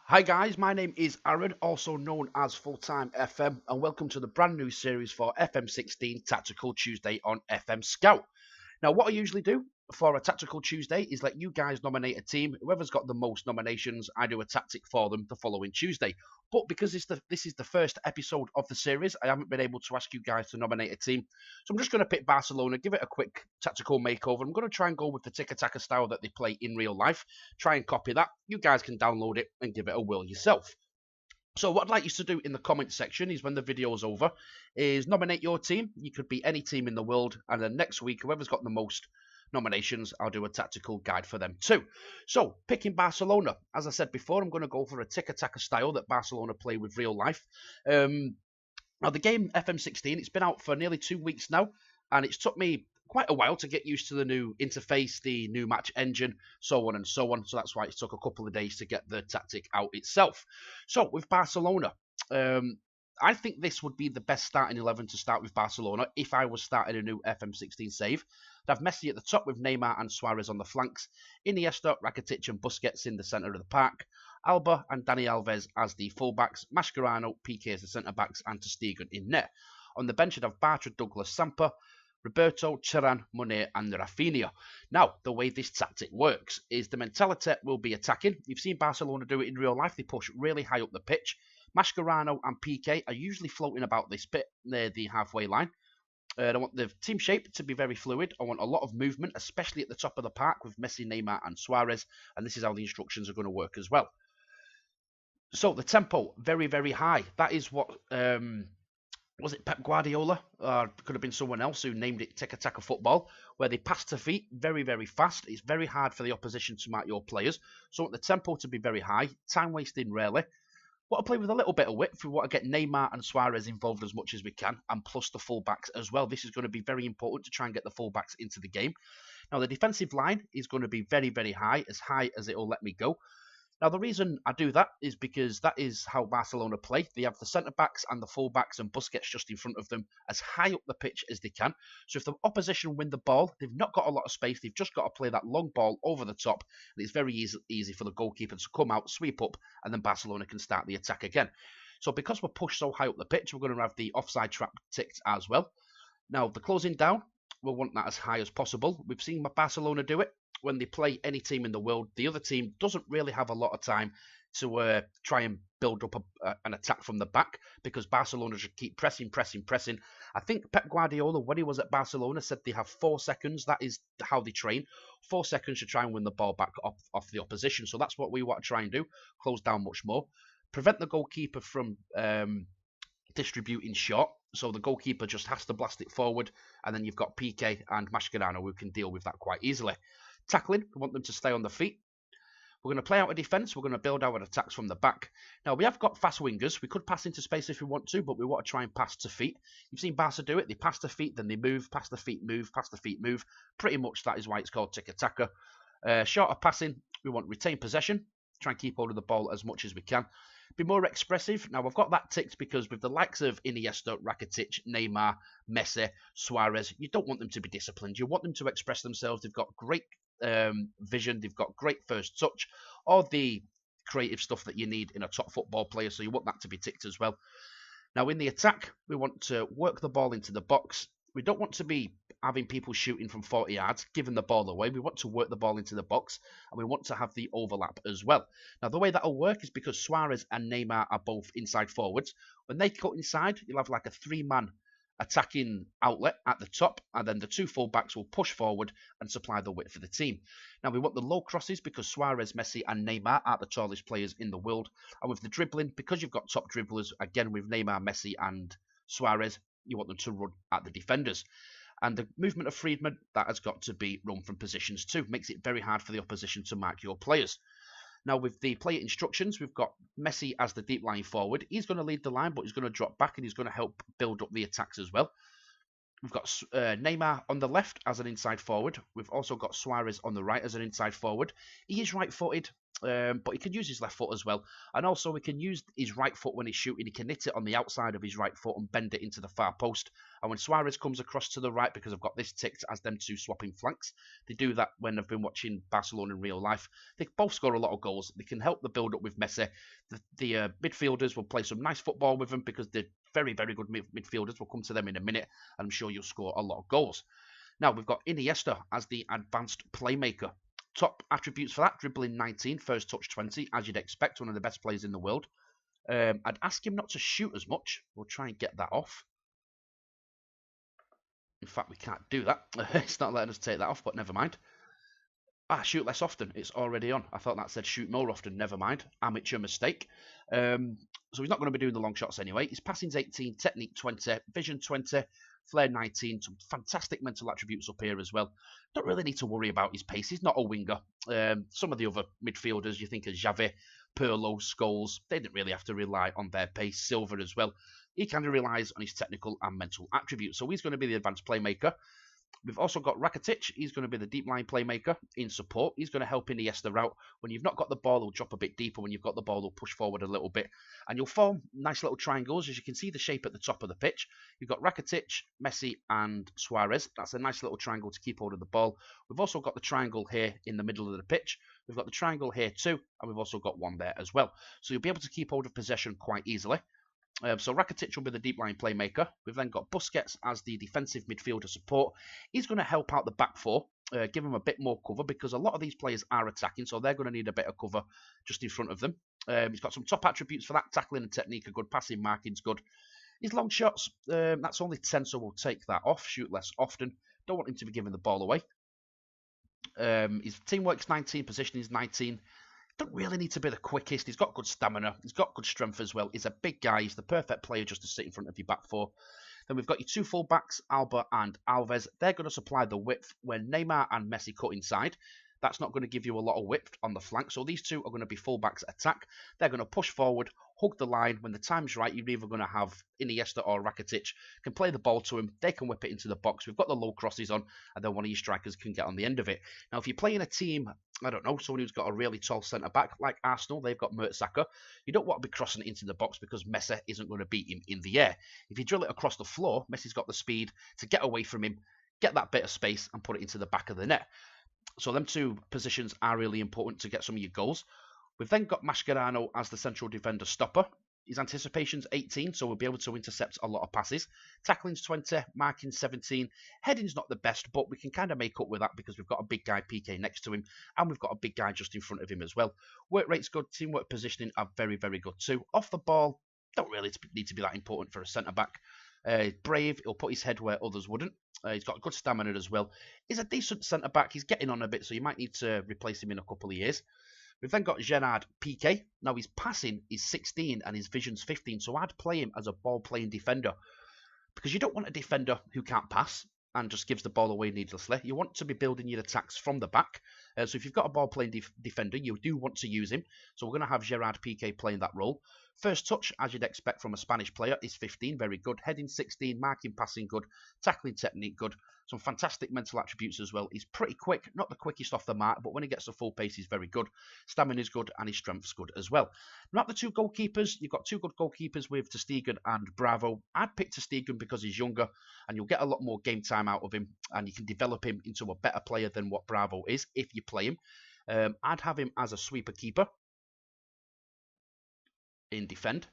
Hi guys, my name is Aaron, also known as Fulltime FM, and welcome to the brand new series for FM16 Tactical Tuesday on FMScout. Now, what I usually do for a Tactical Tuesday is let you guys nominate a team. Whoever's got the most nominations, I do a tactic for them the following Tuesday. But because this is the first episode of the series, I haven't been able to ask you guys to nominate a team. So I'm just going to pick Barcelona, give it a quick tactical makeover. I'm going to try and go with the Tika-taka style that they play in real life. Try and copy that. You guys can download it and give it a whirl yourself. So what I'd like you to do in the comment section is when the video is over, is nominate your team. You could be any team in the world, and then next week, whoever's got the most nominations, I'll do a tactical guide for them too. So picking Barcelona, as I said before, I'm going to go for a Tika-taka style that Barcelona play with real life. Now the game FM16, it's been out for nearly 2 weeks now, and it's took me quite a while to get used to the new interface, the new match engine, so on and so on. So that's why it took a couple of days to get the tactic out itself. So with Barcelona, I think this would be the best starting 11 to start with Barcelona if I was starting a new FM16 save. I'd have Messi at the top with Neymar and Suarez on the flanks, Iniesta, Rakitic and Busquets in the centre of the park, Alba and Dani Alves as the fullbacks, Mascherano, Piqué as the centre-backs and Ter Stegen in net. On the bench, you'd have Bartra, Douglas, Samper, Roberto, Charan, Monet and Rafinha. Now, the way this tactic works is the mentality will be attacking. You've seen Barcelona do it in real life. They push really high up the pitch. Mascherano and Piqué are usually floating about this bit near the halfway line. I want the team shape to be very fluid. I want a lot of movement, especially at the top of the park with Messi, Neymar and Suarez. And this is how the instructions are going to work as well. So the tempo, very, very high. That is what was it Pep Guardiola? Or could have been someone else who named it Tika-taka football, where they pass to feet very, very fast. It's very hard for the opposition to mark your players. So I want the tempo to be very high, time wasting rarely. Want to play with a little bit of width. We want to get Neymar and Suarez involved as much as we can, and plus the fullbacks as well. This is going to be very important to try and get the fullbacks into the game. Now, the defensive line is going to be very, very high as it will let me go. Now, the reason I do that is because that is how Barcelona play. They have the centre-backs and the full-backs and Busquets just in front of them as high up the pitch as they can. So if the opposition win the ball, they've not got a lot of space. They've just got to play that long ball over the top. And it's very easy for the goalkeeper to come out, sweep up, and then Barcelona can start the attack again. So because we're pushed so high up the pitch, we're going to have the offside trap ticked as well. Now, the closing down, we'll want that as high as possible. We've seen Barcelona do it. When they play any team in the world, the other team doesn't really have a lot of time to try and build up an attack from the back because Barcelona should keep pressing. I think Pep Guardiola, when he was at Barcelona, said they have 4 seconds. That is how they train. 4 seconds to try and win the ball back off the opposition. So that's what we want to try and do. Close down much more. Prevent the goalkeeper from distributing short. So the goalkeeper just has to blast it forward. And then you've got Piqué and Mascherano who can deal with that quite easily. Tackling, we want them to stay on the feet. We're going to play out a defence. We're going to build our attacks from the back. Now, we have got fast wingers. We could pass into space if we want to, but we want to try and pass to feet. You've seen Barca do it. They pass to feet, then they move, pass the feet, move, pass the feet, move. Pretty much that is why it's called Tiki-taka. Shorter passing, we want retain possession. Try and keep hold of the ball as much as we can. Be more expressive. Now, I've got that ticked because with the likes of Iniesta, Rakitic, Neymar, Messi, Suarez, you don't want them to be disciplined. You want them to express themselves. They've got great vision, they've got great first touch, all the creative stuff that you need in a top football player, so you want that to be ticked as well. Now in the attack, we want to work the ball into the box. We don't want to be having people shooting from 40 yards, giving the ball away. We want to work the ball into the box, and we want to have the overlap as well. Now the way that'll work is because Suarez and Neymar are both inside forwards. When they cut inside, you'll have like a 3-man attacking outlet at the top, and then the 2 fullbacks will push forward and supply the width for the team. Now we want the low crosses because Suarez, Messi and Neymar are the tallest players in the world, and with the dribbling, because you've got top dribblers, again with Neymar, Messi and Suarez, you want them to run at the defenders. And the movement of Friedman, that has got to be run from positions too. Makes it very hard for the opposition to mark your players. Now, with the player instructions, we've got Messi as the deep line forward. He's going to lead the line, but he's going to drop back and he's going to help build up the attacks as well. We've got Neymar on the left as an inside forward. We've also got Suarez on the right as an inside forward. He is right-footed. But he can use his left foot as well. And also he can use his right foot when he's shooting. He can hit it on the outside of his right foot and bend it into the far post. And when Suarez comes across to the right, because I've got this ticked as them two swapping flanks, they do that when I've been watching Barcelona in real life. They both score a lot of goals. They can help the build-up with Messi. The midfielders will play some nice football with them because they're very, very good midfielders. We'll come to them in a minute, and I'm sure you'll score a lot of goals. Now, we've got Iniesta as the advanced playmaker. Top attributes for that: dribbling 19, first touch 20, as you'd expect, one of the best players in the world. I'd ask him not to shoot as much. We'll try and get that off. In fact, we can't do that. It's not letting us take that off, but never mind. Shoot less often. It's already on. I thought that said shoot more often. Never mind. Amateur mistake. So he's not going to be doing the long shots anyway. His passing's 18, technique 20, vision 20, flair 19. Some fantastic mental attributes up here as well. Don't really need to worry about his pace. He's not a winger. Some of the other midfielders, you think of Xavi, Pirlo, Scholes, they didn't really have to rely on their pace. Silva as well. He kind of relies on his technical and mental attributes. So he's going to be the advanced playmaker. We've also got Rakitic. He's going to be the deep line playmaker in support. He's going to help Iniesta out. When you've not got the ball, he'll drop a bit deeper. When you've got the ball, he'll push forward a little bit. And you'll form nice little triangles. As you can see the shape at the top of the pitch. You've got Rakitic, Messi and Suarez. That's a nice little triangle to keep hold of the ball. We've also got the triangle here in the middle of the pitch. We've got the triangle here too. And we've also got one there as well. So you'll be able to keep hold of possession quite easily. So Rakitic will be the deep line playmaker. We've then got Busquets as the defensive midfielder support. He's going to help out the back four, give them a bit more cover because a lot of these players are attacking, so they're going to need a bit of cover just in front of them. He's got some top attributes for that. Tackling and technique are good. Passing, marking's good. His long shots, that's only 10, so we'll take that off. Shoot less often. Don't want him to be giving the ball away. His teamwork's 19, positioning's 19. Don't really need to be the quickest. He's got good stamina. He's got good strength as well. He's a big guy. He's the perfect player just to sit in front of your back four. Then we've got your two full-backs, Alba and Alves. They're going to supply the width when Neymar and Messi cut inside. That's not going to give you a lot of width on the flank. So these two are going to be full-backs attack. They're going to push forward, hug the line. When the time's right, you're either going to have Iniesta or Rakitic can play the ball to him. They can whip it into the box. We've got the low crosses on, and then one of your strikers can get on the end of it. Now, if you're playing a team, I don't know, someone who's got a really tall centre-back, like Arsenal, they've got Mertesacker. You don't want to be crossing it into the box because Messi isn't going to beat him in the air. If you drill it across the floor, Messi's got the speed to get away from him, get that bit of space, and put it into the back of the net. So them two positions are really important to get some of your goals. We've then got Mascherano as the central defender stopper. His anticipation's 18, so we'll be able to intercept a lot of passes. Tackling's 20, marking's 17. Heading's not the best, but we can kind of make up with that because we've got a big guy, PK, next to him, and we've got a big guy just in front of him as well. Work rate's good, teamwork positioning are very, very good too. Off the ball, don't really need to be that important for a centre-back. Brave, he'll put his head where others wouldn't. He's got good stamina as well. He's a decent centre-back. He's getting on a bit, so you might need to replace him in a couple of years. We've then got Gerard Piqué. Now, his passing is 16 and his vision's 15, so I'd play him as a ball-playing defender because you don't want a defender who can't pass and just gives the ball away needlessly. You want to be building your attacks from the back. So if you've got a ball-playing defender, you do want to use him. So we're going to have Gerard Piqué playing that role. First touch, as you'd expect from a Spanish player, is 15, very good. Heading 16, marking, passing good, tackling technique good. Some fantastic mental attributes as well. He's pretty quick, not the quickest off the mark, but when he gets the full pace, he's very good. Stamina is good, and his strength's good as well. Not the two goalkeepers. You've got two good goalkeepers with ter Stegen and Bravo. I'd pick ter Stegen because he's younger, and you'll get a lot more game time out of him, and you can develop him into a better player than what Bravo is if you play him. I'd have him as a sweeper keeper in defend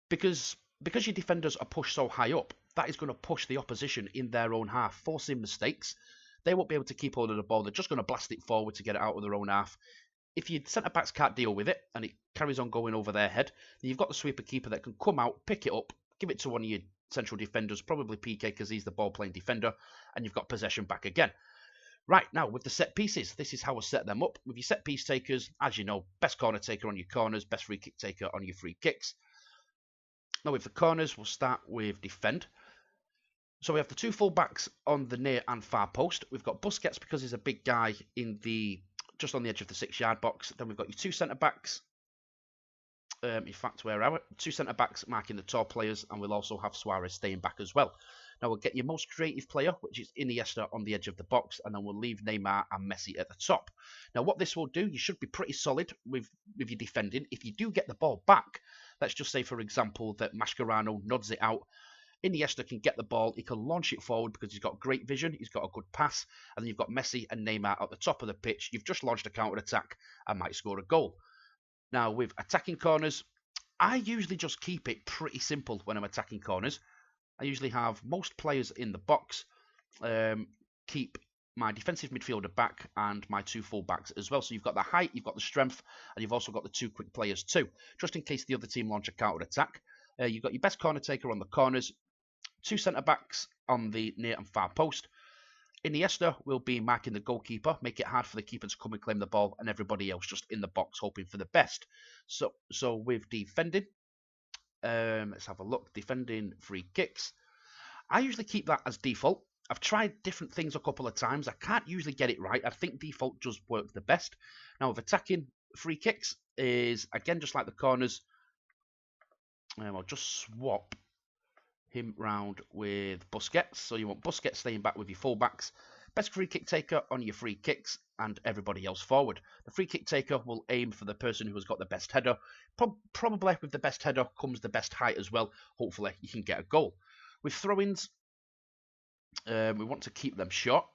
because your defenders are pushed so high up, that is going to push the opposition in their own half, forcing mistakes. They won't be able to keep hold of the ball. They're just going to blast it forward to get it out of their own half. If your centre-backs can't deal with it and it carries on going over their head, then you've got the sweeper keeper that can come out, pick it up, give it to one of your central defenders, probably PK because he's the ball-playing defender, and you've got possession back again. Right, now with the set pieces, this is how I set them up. With your set piece takers, as you know, best corner taker on your corners, best free kick taker on your free kicks. Now with the corners, we'll start with defend. So we have the two full-backs on the near and far post. We've got Busquets because he's a big guy just on the edge of the 6-yard box. Then we've got your two centre-backs. In fact, where are we? Two centre-backs marking the tall players, and we'll also have Suarez staying back as well. Now we'll get your most creative player, which is Iniesta, on the edge of the box, and then we'll leave Neymar and Messi at the top. Now what this will do, you should be pretty solid with your defending. If you do get the ball back, let's just say, for example, that Mascherano nods it out, Iniesta can get the ball, he can launch it forward because he's got great vision, he's got a good pass, and then you've got Messi and Neymar at the top of the pitch. You've just launched a counter-attack and might score a goal. Now, with attacking corners, I usually just keep it pretty simple when I'm attacking corners. I usually have most players in the box, keep my defensive midfielder back and my 2 full-backs as well. So you've got the height, you've got the strength, and you've also got the 2 quick players too, just in case the other team launch a counter-attack. You've got your best corner taker on the corners, 2 centre-backs on the near and far post. Iniesta will be marking the goalkeeper, make it hard for the keeper to come and claim the ball, and everybody else just in the box hoping for the best. So with defending, let's have a look. Defending free kicks, I usually keep that as default. I've tried different things a couple of times. I can't usually get it right. I think default does work the best. Now with attacking free kicks is, again, just like the corners. I'll just swap him round with Busquets. So you want Busquets staying back with your fullbacks, best free kick taker on your free kicks, and everybody else forward. The free kick taker will aim for the person who has got the best header. Probably with the best header comes the best height as well. Hopefully you can get a goal. With throw-ins, we want to keep them short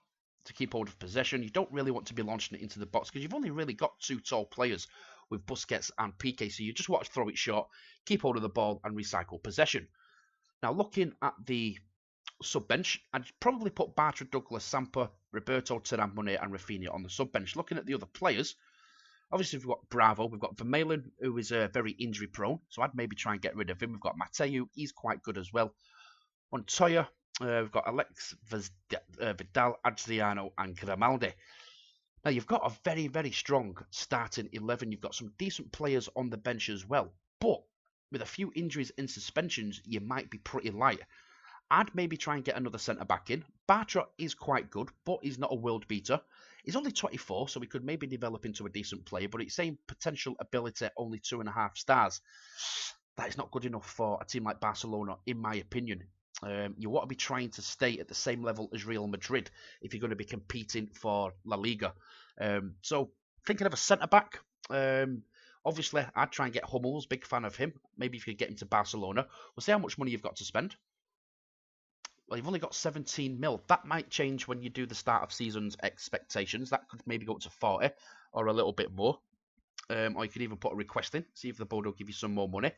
to keep hold of possession. You don't really want to be launching it into the box because you've only really got 2 tall players with Busquets and Piqué, so you just want to throw it short, keep hold of the ball, and recycle possession. Now, looking at the sub-bench, I'd probably put Bartra, Douglas, Samper, Roberto, Turan, Monet, and Rafinha on the sub-bench. Looking at the other players, obviously we've got Bravo, we've got Vermaelen, who is very injury-prone, so I'd maybe try and get rid of him. We've got Mateu, he's quite good as well. Montoya, we've got Alex Vidal, Adriano, and Grimaldi. Now, you've got a very, very strong starting 11. You've got some decent players on the bench as well, but with a few injuries and suspensions, you might be pretty light. I'd maybe try and get another centre-back in. Bartra is quite good, but he's not a world beater. He's only 24, so he could maybe develop into a decent player, but it's saying potential ability only 2.5 stars. That is not good enough for a team like Barcelona, in my opinion. You want to be trying to stay at the same level as Real Madrid if you're going to be competing for La Liga. So, thinking of a centre-back, obviously, I'd try and get Hummels, big fan of him. Maybe if you could get him to Barcelona. We'll see how much money you've got to spend. Well, you've only got 17 mil. That might change when you do the start of season's expectations. That could maybe go up to 40 or a little bit more. Or you could even put a request in, see if the board will give you some more money.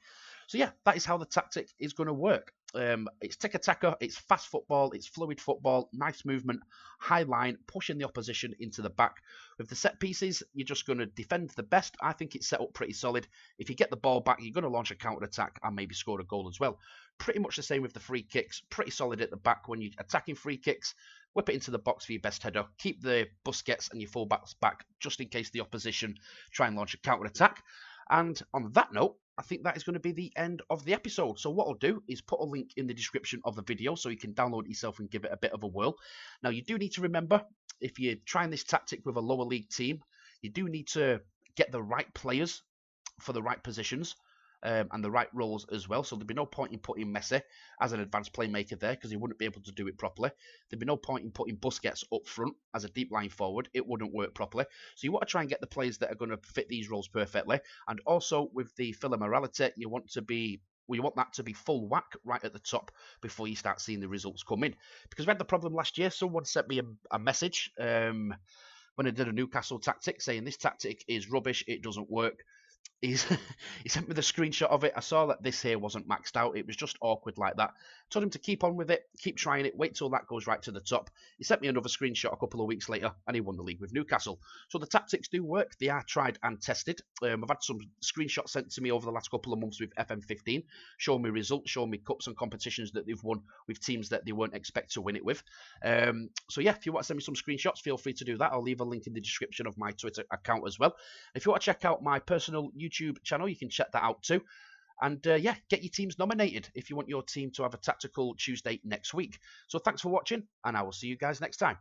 So yeah, that is how the tactic is going to work. It's Tika-taka, it's fast football, it's fluid football, nice movement, high line, pushing the opposition into the back. With the set pieces, you're just going to defend the best. I think it's set up pretty solid. If you get the ball back, you're going to launch a counter-attack and maybe score a goal as well. Pretty much the same with the free kicks, pretty solid at the back when you're attacking free kicks. Whip it into the box for your best header. Keep the Busquets and your fullbacks back just in case the opposition try and launch a counter-attack. And on that note, I think that is going to be the end of the episode. So what I'll do is put a link in the description of the video so you can download it yourself and give it a bit of a whirl. Now, you do need to remember, if you're trying this tactic with a lower league team, you do need to get the right players for the right positions. And the right roles as well. So there'd be no point in putting Messi as an advanced playmaker there because he wouldn't be able to do it properly. There'd be no point in putting Busquets up front as a deep line forward. It wouldn't work properly. So you want to try and get the players that are going to fit these roles perfectly. And also with the filler morality, you want that to be full whack right at the top before you start seeing the results come in. Because we had the problem last year. Someone sent me a message when I did a Newcastle tactic saying this tactic is rubbish. It doesn't work. He sent me the screenshot of it. I saw that this here wasn't maxed out. It was just awkward like that. Told him to keep on with it, keep trying it, wait till that goes right to the top. He sent me another screenshot a couple of weeks later, and he won the league with Newcastle. So the tactics do work. They are tried and tested. I've had some screenshots sent to me over the last couple of months with FM15, showing me results, showing me cups and competitions that they've won with teams that they weren't expect to win it with. So yeah, if you want to send me some screenshots, feel free to do that. I'll leave a link in the description of my Twitter account as well. If you want to check out my personal YouTube channel, you can check that out too. And yeah, get your teams nominated if you want your team to have a tactical Tuesday next week. So thanks for watching, and I will see you guys next time.